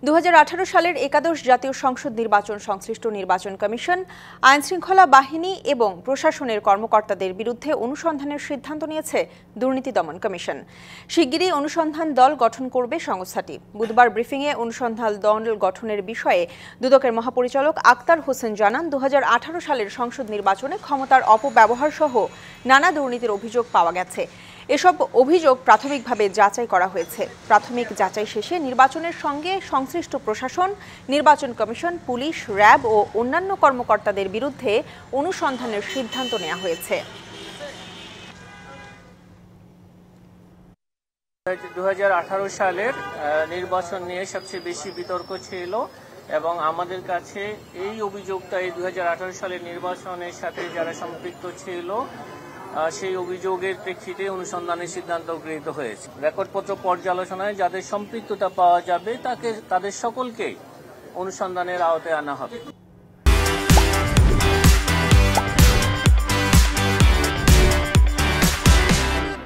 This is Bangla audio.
2018 সালের একাদশ জাতীয় সংসদ নির্বাচন সংশ্লিষ্ট নির্বাচন কমিশন আইনশৃঙ্খলা বাহিনী এবং প্রশাসনের কর্মকর্তাদের বিরুদ্ধে অনুসন্ধানের সিদ্ধান্ত নিয়েছে দুর্নীতি দমন কমিশন। শিগগিরই অনুসন্ধান দল গঠন করবে সংস্থাটি। বুধবার ব্রিফিংয়ে অনুসন্ধান দল গঠনের বিষয়ে দুদকের মহাপরিচালক আক্তার হোসেন জানান, 2018 সালের সংসদ নির্বাচনে ক্ষমতার অপব্যবহার সহ নানা দুর্নীতির অভিযোগ পাওয়া গেছে। এসব অভিযোগ প্রাথমিকভাবে যাচাই করা হয়েছে। প্রাথমিক যাচাই শেষে নির্বাচনের সঙ্গে সংশ্লিষ্ট প্রশাসন, নির্বাচন কমিশন, পুলিশ, র্যাব ও অন্যান্য কর্মকর্তাদের বিরুদ্ধে অনুসন্ধানের সিদ্ধান্ত নেওয়া হয়েছে। 2018 সালের নির্বাচন নিয়ে সবচেয়ে বেশি বিতর্ক ছিল এবং আমাদের কাছে এই অভিযোগটা এই 2018 সালের নির্বাচনের সাথে যারা সম্পৃক্ত ছিল সেই অভিযোগের প্রেক্ষিতে অনুসন্ধানের সিদ্ধান্ত গৃহীত হয়েছে। রেকর্ডপত্র পর্যালোচনায় যাদের সম্পৃক্ততা পাওয়া যাবে তাদের সকলকেই অনুসন্ধানের আওতায় আনা হবে।